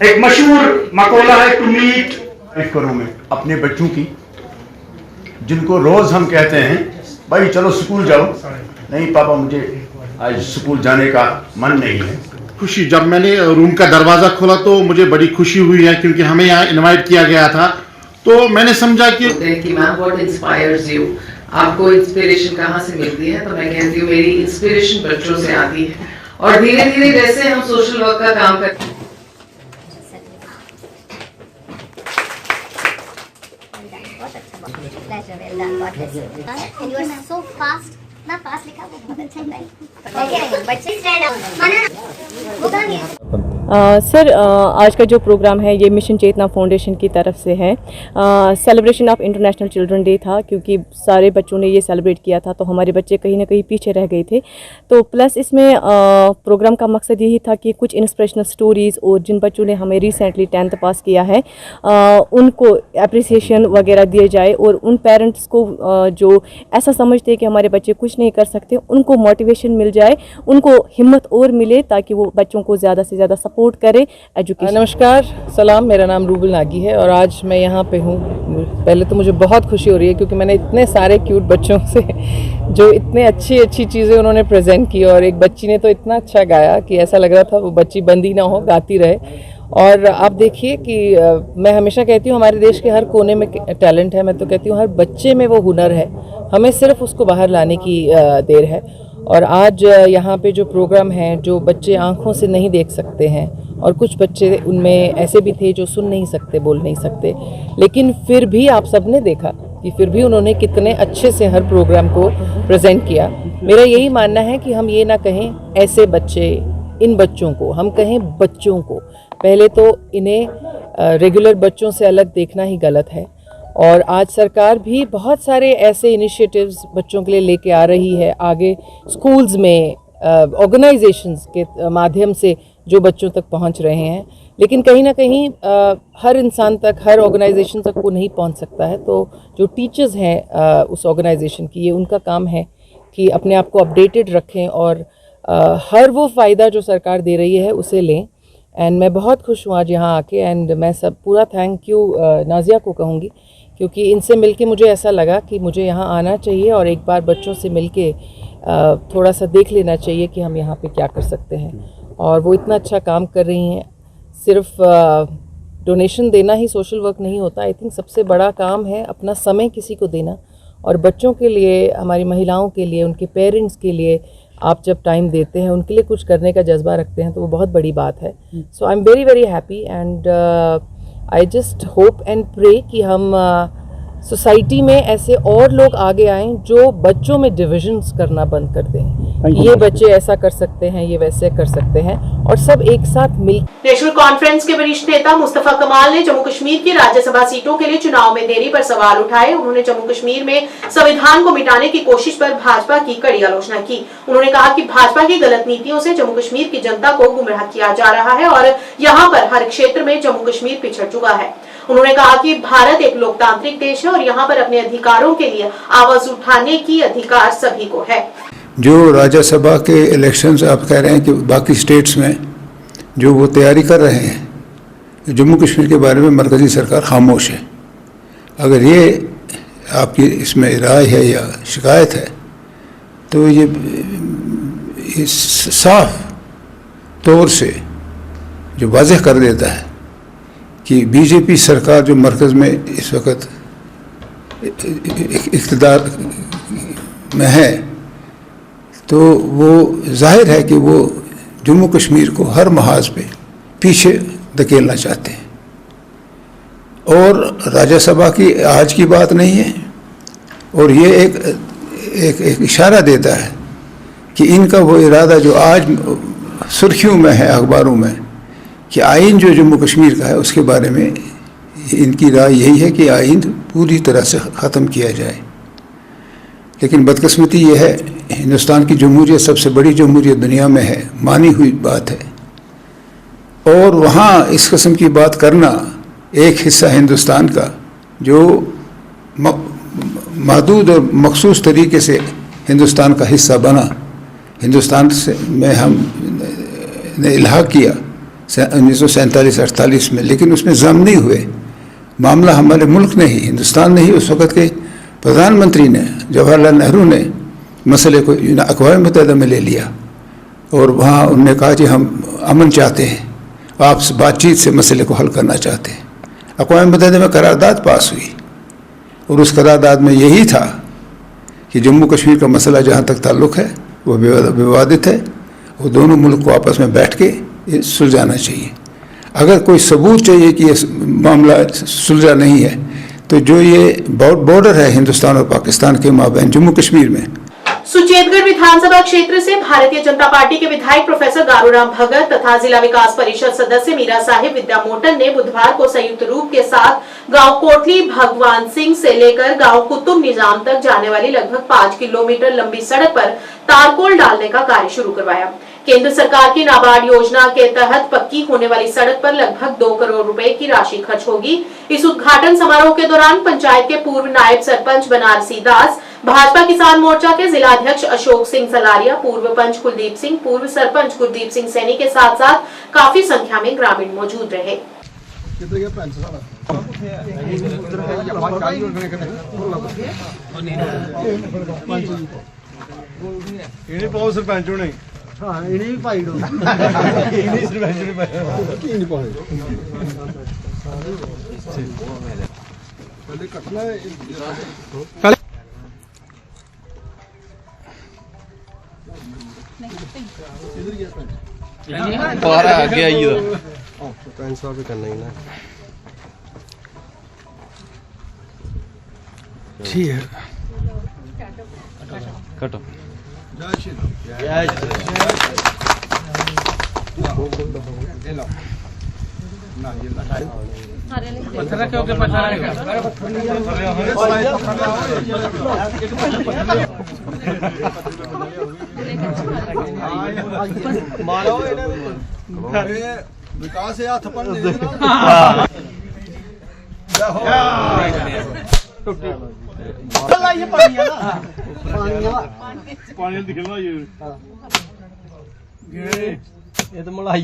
एक मशहूर मकौला है, टू मीट करूं मैं अपने बच्चों की, जिनको रोज हम कहते हैं भाई चलो स्कूल जाओ, नहीं पापा मुझे आज स्कूल जाने का मन नहीं है। खुशी, जब मैंने रूम का दरवाजा खोला तो मुझे बड़ी खुशी हुई है क्योंकि हमें यहाँ इनवाइट किया गया था। तो मैंने समझा कि मैम व्हाट इंस्पायर्स यू, आपको इंस्पिरेशन कहाँ से मिलती है? तो मैं कहती हूँ मेरी इंस्पिरेशन बच्चों से आती है और धीरे धीरे जैसे हम सोशल वर्क का काम करते हैं। सर आज का जो प्रोग्राम है ये मिशन चेतना फाउंडेशन की तरफ से है। Celebration of international children day था क्योंकि सारे बच्चों ने ये सेलिब्रेट किया था, तो हमारे बच्चे कहीं ना कहीं पीछे रह गए थे। तो प्लस इसमें प्रोग्राम का मकसद यही था कि कुछ इंस्पिरेशनल स्टोरीज़ और जिन बच्चों ने हमें रिसेंटली 10th पास किया है उनको अप्रिसिएशन वगैरह दिए जाए और उन पेरेंट्स को जो ऐसा समझते हैं कि हमारे बच्चे कुछ नहीं कर सकते उनको मोटिवेशन मिल जाए, उनको हिम्मत और मिले ताकि वो बच्चों को ज़्यादा से ज़्यादा सपोर्ट करे एजुकेशन। नमस्कार, सलाम, मेरा नाम रूबल नागी है और आज मैं यहाँ पे हूँ। पहले तो मुझे बहुत खुशी हो रही है क्योंकि मैंने इतने सारे क्यूट बच्चों से जो इतने अच्छी चीज़ें उन्होंने प्रेजेंट की और एक बच्ची ने तो इतना अच्छा गाया कि ऐसा लग रहा था वो बच्ची बंदी ना हो, गाती रहे। और आप देखिए कि मैं हमेशा कहती हूँ हमारे देश के हर कोने में टैलेंट है, मैं तो कहती हूँ हर बच्चे में वो हुनर है, हमें सिर्फ उसको बाहर लाने की देर है। और आज यहाँ पे जो प्रोग्राम है, जो बच्चे आँखों से नहीं देख सकते हैं और कुछ बच्चे उनमें ऐसे भी थे जो सुन नहीं सकते, बोल नहीं सकते, लेकिन फिर भी आप सब ने देखा कि फिर भी उन्होंने कितने अच्छे से हर प्रोग्राम को प्रेजेंट किया। मेरा यही मानना है कि हम ये ना कहें ऐसे बच्चे, इन बच्चों को हम कहें बच्चों को। पहले तो इन्हें रेगुलर बच्चों से अलग देखना ही गलत है और आज सरकार भी बहुत सारे ऐसे इनिशिएटिव्स बच्चों के लिए लेके आ रही है। आगे स्कूल्स में ऑर्गेनाइजेशंस के माध्यम से जो बच्चों तक पहुंच रहे हैं, लेकिन कहीं ना कहीं हर इंसान तक, हर ऑर्गेनाइजेशन तक वो नहीं पहुंच सकता है। तो जो टीचर्स हैं उस ऑर्गेनाइजेशन की, ये उनका काम है कि अपने आप को अपडेटेड रखें और हर वो फ़ायदा जो सरकार दे रही है उसे लें। एंड मैं बहुत खुश हूँ आज यहाँ आके एंड मैं सब पूरा थैंक यू नाजिया को कहूँगी क्योंकि इनसे मिलके मुझे ऐसा लगा कि मुझे यहाँ आना चाहिए और एक बार बच्चों से मिलके थोड़ा सा देख लेना चाहिए कि हम यहाँ पे क्या कर सकते हैं। और वो इतना अच्छा काम कर रही हैं। सिर्फ डोनेशन देना ही सोशल वर्क नहीं होता। आई थिंक सबसे बड़ा काम है अपना समय किसी को देना और बच्चों के लिए, हमारी महिलाओं के लिए, उनके पेरेंट्स के लिए आप जब टाइम देते हैं, उनके लिए कुछ करने का जज्बा रखते हैं तो वो बहुत बड़ी बात है। So I am very very happy and I just hope and pray कि हम सोसाइटी में ऐसे और लोग आगे आएं जो बच्चों में डिविजन्स करना बंद कर दें। ये बच्चे ऐसा कर सकते हैं, ये वैसे कर सकते हैं और सब एक साथ मिल। नेशनल कॉन्फ्रेंस के वरिष्ठ नेता मुस्तफा कमाल ने जम्मू कश्मीर की राज्यसभा सीटों के लिए चुनाव में देरी पर सवाल उठाए। उन्होंने जम्मू कश्मीर में संविधान को मिटाने की कोशिश पर भाजपा की कड़ी आलोचना की। उन्होंने कहा कि भाजपा की गलत नीतियों से जम्मू कश्मीर की जनता को गुमराह किया जा रहा है और यहाँ पर हर क्षेत्र में जम्मू कश्मीर पिछड़ चुका है। उन्होंने कहा कि भारत एक लोकतांत्रिक देश है और यहाँ पर अपने अधिकारों के लिए आवाज उठाने की अधिकार सभी को है। जो राज्यसभा के इलेक्शंस आप कह रहे हैं कि बाकी स्टेट्स में जो वो तैयारी कर रहे हैं, जम्मू कश्मीर के बारे में मरकज़ी सरकार खामोश है। अगर ये आपकी इसमें राय है या शिकायत है तो ये साफ तौर से जो वाज़ेह कर देता है कि बीजेपी सरकार जो मरकज़ में इस वक्त इक़्तिदार में है, तो वो जाहिर है कि वो जम्मू कश्मीर को हर महाज पे पीछे धकेलना चाहते हैं। और राज्यसभा की आज की बात नहीं है, और ये एक इशारा देता है कि इनका वो इरादा जो आज सुर्खियों में है अखबारों में कि आइन जो जम्मू कश्मीर का है उसके बारे में इनकी राय यही है कि आइन पूरी तरह से ख़त्म किया जाए। लेकिन बदकिस्मती ये है, हिंदुस्तान की जमहूरियत सबसे बड़ी जमहूरियत दुनिया में है, मानी हुई बात है, और वहाँ इस किस्म की बात करना एक हिस्सा हिंदुस्तान का जो महदूद और मखसूस तरीके से हिंदुस्तान का हिस्सा बना, हिंदुस्तान से में हम ने इल्हाक किया 1947-48 में, लेकिन उसमें जम नहीं हुए। मामला हमारे मुल्क ने ही, हिंदुस्तान ने ही, उस वक़्त के प्रधानमंत्री ने, जवाहरलाल नेहरू ने मसले को अक़वाम मुत्तहिदा में ले लिया, और वहाँ उन्होंने कहा कि हम अमन चाहते हैं, आपसे बातचीत से मसले को हल करना चाहते हैं। अक़वाम मुत्तहिदा में करारदाद पास हुई, और उस करारदाद में यही था कि जम्मू कश्मीर का मसला जहाँ तक ताल्लुक़ है वो विवादित है, वो दोनों मुल्क को आपस में बैठ के सुलझाना चाहिए। अगर कोई सबूत चाहिए कि ये मामला सुलझा नहीं है, तो जो ये बॉर्डर है हिंदुस्तान और पाकिस्तान के माबैन जम्मू कश्मीर में, सुचेतगढ़ विधानसभा क्षेत्र से भारतीय जनता पार्टी के विधायक प्रोफेसर गारूराम भगत तथा जिला विकास परिषद सदस्य मीरा साहिब विद्या मोटन ने बुधवार को संयुक्त रूप के साथ गांव कोटली भगवान सिंह से लेकर गांव कुतुब निजाम तक जाने वाली लगभग 5 किलोमीटर लंबी सड़क पर तारकोल डालने का कार्य शुरू करवाया। केंद्र सरकार की नाबार्ड योजना के तहत पक्की होने वाली सड़क पर लगभग 2 करोड़ रुपए की राशि खर्च होगी। इस उद्घाटन समारोह के दौरान पंचायत के पूर्व नायब सरपंच बनारसी दास, भाजपा किसान मोर्चा के जिला अध्यक्ष अशोक सिंह सलारिया, पूर्व पंच कुलदीप सिंह, पूर्व सरपंच गुरदीप सिंह सैनी के साथ साथ काफी संख्या में ग्रामीण मौजूद रहे। आगे आइए पैंट साहब भी करना ही ना। ठीक है, कटो। जय मारो विकास हथ पढ़ पानी दिखना ये तो मलाई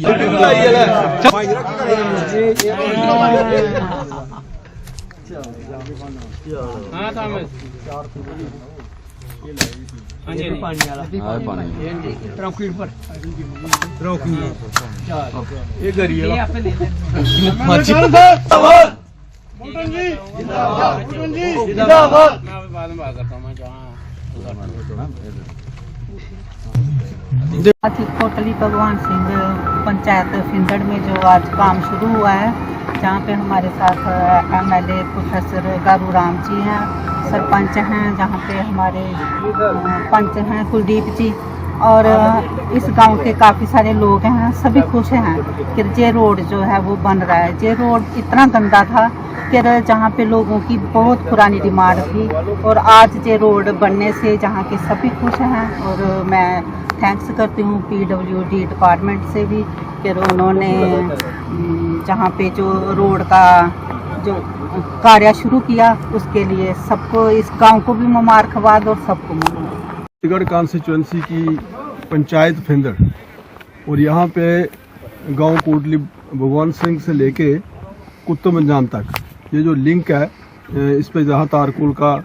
कोटली भगवान सिंह पंचायत फिंदड़ में जो आज काम शुरू हुआ है, जहाँ पे हमारे साथ MLA प्रोफेसर गारूराम जी हैं, सरपंच हैं, जहाँ पे हमारे पंच हैं कुलदीप जी, और इस गांव के काफ़ी सारे लोग हैं। सभी खुश हैं कि ये रोड जो है वो बन रहा है। ये रोड इतना गंदा था कि जहाँ पे लोगों की बहुत पुरानी डिमांड थी, और आज ये रोड बनने से जहाँ के सभी खुश हैं। और मैं थैंक्स करती हूँ PWD डिपार्टमेंट से भी कि उन्होंने जहाँ पे जो रोड का जो कार्य शुरू किया, उसके लिए सबको, इस गांव को भी मुबारकबाद और सबको मुबारकबाद। छत्तीसगढ़ कॉन्स्टिट्यूंसी की पंचायत फिंदड़, और यहाँ पे गांव कोटली भगवान सिंह से लेके कुतुब निजाम तक ये जो लिंक है, इस पे जहाँ तारकोल का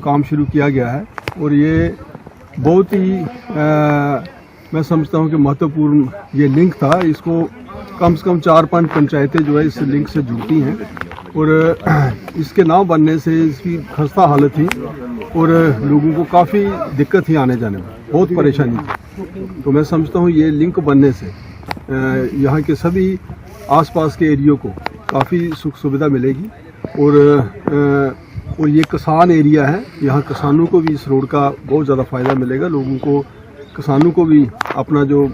काम शुरू किया गया है, और ये बहुत ही मैं समझता हूँ कि महत्वपूर्ण ये लिंक था। इसको कम से कम 4-5 पंचायतें जो है इस लिंक से जुड़ती हैं, और इसके ना बनने से इसकी खस्ता हालत थी, और लोगों को काफ़ी दिक्कत थी आने जाने में, बहुत परेशानी थी। तो मैं समझता हूँ ये लिंक बनने से यहाँ के सभी आसपास के एरियो को काफ़ी सुख सुविधा मिलेगी। और ये किसान एरिया है, यहाँ किसानों को भी इस रोड का बहुत ज़्यादा फ़ायदा मिलेगा। लोगों को, किसानों को भी अपना जो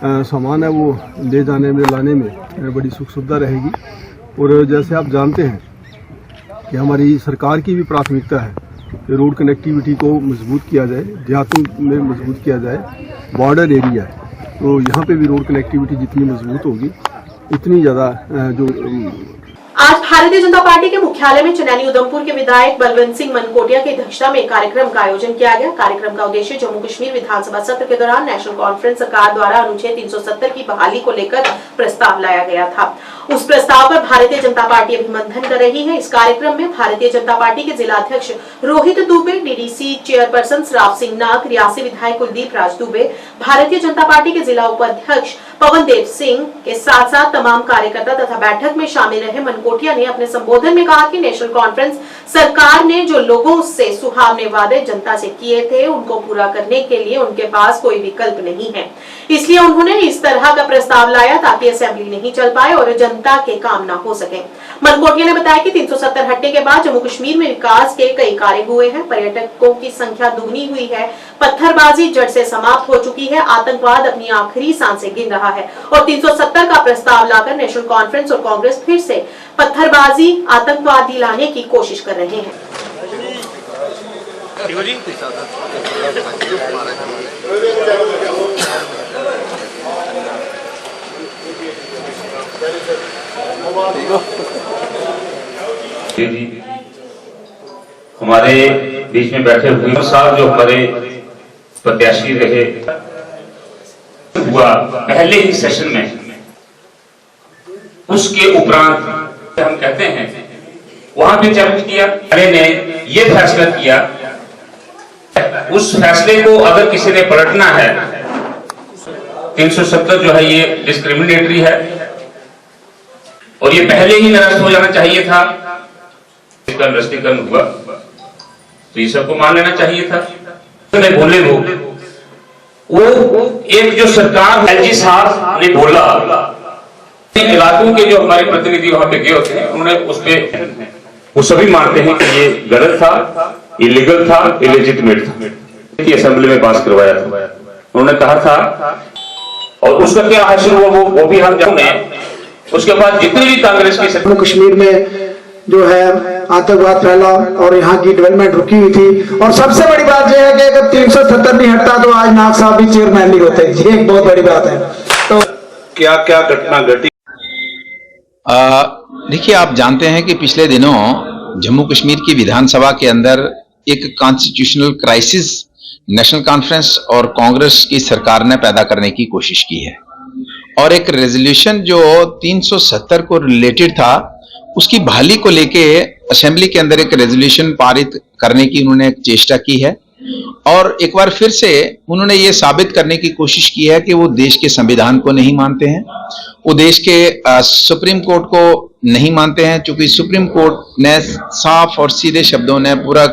सामान है वो ले जाने में, लाने में बड़ी सुख सुविधा रहेगी। और जैसे आप जानते हैं कि हमारी सरकार की भी प्राथमिकता है कि रोड कनेक्टिविटी को मजबूत किया जाए, देहातों में मजबूत किया जाए। बॉर्डर एरिया है तो यहाँ पे भी रोड कनेक्टिविटी जितनी मजबूत होगी इतनी ज़्यादा जो आज भारतीय जनता पार्टी के मुख्यालय में चनैनी उधमपुर के विधायक बलवंत सिंह मनकोटिया की अध्यक्षता में कार्यक्रम का आयोजन किया गया। कार्यक्रम का उद्देश्य जम्मू कश्मीर विधानसभा सत्र के दौरान नेशनल कॉन्फ्रेंस सरकार द्वारा अनुच्छेद 370 की बहाली को लेकर प्रस्ताव लाया गया था। उस प्रस्ताव पर भारतीय जनता पार्टी अभी मंथन कर रही है। इस कार्यक्रम में भारतीय जनता पार्टी के जिला अध्यक्ष रोहित दुबे, डीडीसी चेयरपर्सन राव सिंह नाग, रियासी विधायक कुलदीप राज दुबे, भारतीय जनता पार्टी के जिला उपाध्यक्ष पवन देव सिंह के साथ साथ तमाम कार्यकर्ता तथा बैठक में शामिल रहे। मनकोटिया ने अपने संबोधन में कहा कि नेशनल कॉन्फ्रेंस सरकार ने जो लोगों से सुहावने वादे जनता से किए थे उनको पूरा करने के लिए उनके पास कोई विकल्प नहीं है, इसलिए उन्होंने इस तरह का प्रस्ताव लाया ताकि असेंबली नहीं चल पाए और जनता के काम ना हो सके। मनकोटिया ने बताया कि 370 हटने के बाद जम्मू कश्मीर में विकास के कई कार्य हुए हैं। पर्यटकों की संख्या दुगनी हुई है, पत्थरबाजी जड़ से समाप्त हो चुकी है, आतंकवाद अपनी आखिरी सांसें गिन रहा है और 370 का प्रस्ताव लाकर नेशनल कॉन्फ्रेंस और कांग्रेस फिर से पत्थरबाजी, आतंकवाद दिलाने की कोशिश कर रहे हैं। हमारे बीच में बैठे हुए साहब जो हमारे प्रत्याशी रहे हुआ पहले ही सेशन में, उसके उपरांत हम कहते हैं वहां भी चैलेंज किया, ने ये फैसला किया, उस फैसले को अगर किसी ने पलटना है 370 जो है ये डिस्क्रिमिनेटरी है और ये पहले ही निरस्त हो जाना चाहिए था। इसका निरस्तीकरण हुआ तो ये सबको मान लेना चाहिए था। तो बोले वो एक जो सरकार एलजी साहब ने बोला, इलाकों के जो हमारे प्रतिनिधि वहां पे गए होते हैं उन्होंने उस पे वो सभी मानते हैं कि ये गलत था, इलीगल था, इलेजिटिमेट था कि असेंबली में पास करवाया था। उन्होंने कहा था और उसका क्या हासिल हुआ वो भी हम जाने। उसके बाद जितनी भी कांग्रेस की जम्मू कश्मीर में जो है आतंकवाद फैला और यहाँ की डेवलपमेंट रुकी हुई थी। और सबसे बड़ी बात यह है कि अगर 370 नहीं हटता तो आज नाग साहब भी चेयरमैन नहीं होते। ये एक बहुत बड़ी बात है। तो क्या क्या घटना घटी? देखिए, आप जानते हैं कि पिछले दिनों जम्मू कश्मीर की विधानसभा के अंदर एक कॉन्स्टिट्यूशनल क्राइसिस नेशनल कॉन्फ्रेंस और कांग्रेस की सरकार ने पैदा करने की कोशिश की है और एक रेजोल्यूशन जो 370 को रिलेटेड था उसकी बहाली को लेके असेंबली के अंदर एक रेजोल्यूशन पारित करने की उन्होंने एक चेष्टा की है और एक बार फिर से उन्होंने ये साबित करने की कोशिश की है कि वो देश के संविधान को नहीं मानते हैं, वो देश के सुप्रीम कोर्ट को नहीं मानते हैं, क्योंकि सुप्रीम कोर्ट ने साफ और सीधे शब्दों ने पूरा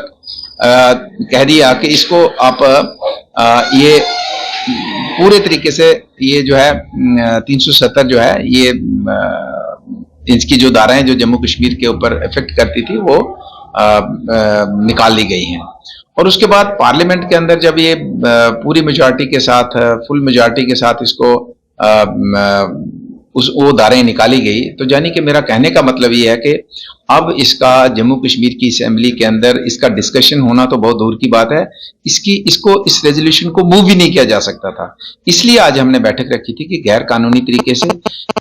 कह दिया कि इसको आप ये पूरे तरीके से ये जो है 370 जो है ये इसकी जो धाराएं जो जम्मू कश्मीर के ऊपर इफेक्ट करती थी वो निकाल ली गई हैं। और उसके बाद पार्लियामेंट के अंदर जब ये पूरी मेजॉरिटी के साथ, फुल मेजॉरिटी के साथ इसको वो धाराएं निकाली गई, तो यानी कि मेरा कहने का मतलब ये है कि अब इसका जम्मू कश्मीर की असेंबली के अंदर इसका डिस्कशन होना तो बहुत दूर की बात है, इसको इस रेजोल्यूशन को मूव भी नहीं किया जा सकता था। इसलिए आज हमने बैठक रखी थी कि गैर कानूनी तरीके से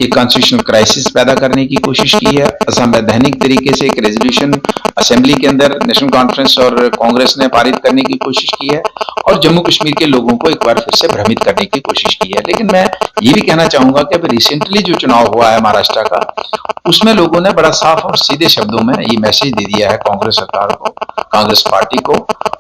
एक कॉन्स्टिट्यूशनल क्राइसिस पैदा करने की कोशिश की है, असंवैधानिक तरीके से एक रेजोल्यूशन असेंबली के अंदर नेशनल कॉन्फ्रेंस और कांग्रेस ने पारित करने की कोशिश की है और जम्मू कश्मीर के लोगों को एक बार फिर से भ्रमित करने की कोशिश की है। लेकिन मैं ये भी कहना चाहूंगा कि अभी रिसेंटली जो चुनाव हुआ है महाराष्ट्र का, उसमें लोगों ने बड़ा साफ और सीधे शब्दों में ये मैसेज दे दिया है कांग्रेस सरकार को, कांग्रेस पार्टी को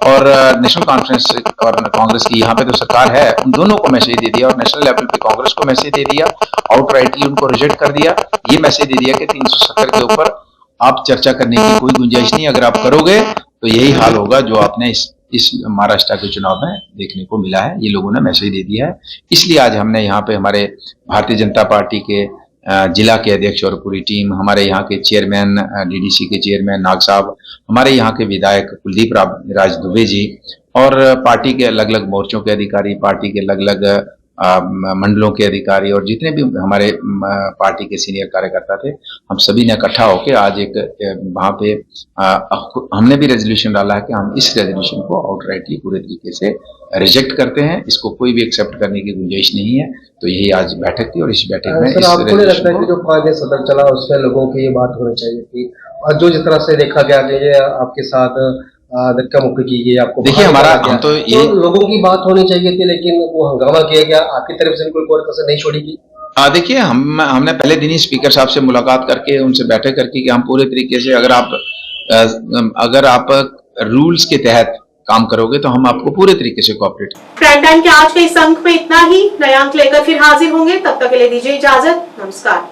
और नेशनल कॉन्फ्रेंस और कांग्रेस की यहाँ पे तो सरकार है, उन दोनों को मैसेज दे दिया और नेशनल लेवल पे कांग्रेस को मैसेज दे दिया, आउटराइटली उनको रिजेक्ट कर दिया, ये मैसेज दे दिया कि 370 के ऊपर आप चर्चा करने की कोई गुंजाइश नहीं, अगर आप करोगे तो यही हाल होगा जो आपने इस महाराष्ट्र के चुनाव में देखने को मिला है। ये लोगों ने मैसेज दे दिया है। इसलिए आज हमने यहाँ पे हमारे भारतीय जनता पार्टी के जिला के अध्यक्ष और पूरी टीम, हमारे यहाँ के चेयरमैन डीडीसी के चेयरमैन नाग साहब, हमारे यहाँ के विधायक कुलदीप राज दुबे जी और पार्टी के अलग अलग मोर्चों के अधिकारी, पार्टी के अलग अलग मंडलों के अधिकारी और जितने भी हमारे पार्टी के सीनियर कार्यकर्ता थे, हम सभी ने इकट्ठा होकर आज एक वहाँ पे हमने भी रेजोल्यूशन डाला है कि हम इस रेजोल्यूशन को आउटराइटली पूरे तरीके से रिजेक्ट करते हैं, इसको कोई भी एक्सेप्ट करने की गुंजाइश नहीं है। तो यही आज बैठक थी और इस बैठक में आपको नहीं लगता है कि जो 5 दिन सदन चला उसमें लोगों की ये बात होनी चाहिए थी, और जो जिस तरह से देखा गया कि ये आपके साथ धक्का मुक्की की गई, आपको देखिए हमारा हम तो ये लोगों की बात होनी चाहिए थी, लेकिन वो हंगामा किया गया, आपकी तरफ से कोई कसर नहीं छोड़ी गई। देखिए हमने पहले दिन ही स्पीकर साहब से मुलाकात करके उनसे बैठक करके कि हम पूरे तरीके से अगर आप रूल्स के तहत काम करोगे तो हम आपको पूरे तरीके से कोऑपरेट। प्राइम टाइम के आज के इस अंक में इतना ही। नया अंक लेकर फिर हाजिर होंगे, तब तक के लिए दीजिए इजाजत। नमस्कार।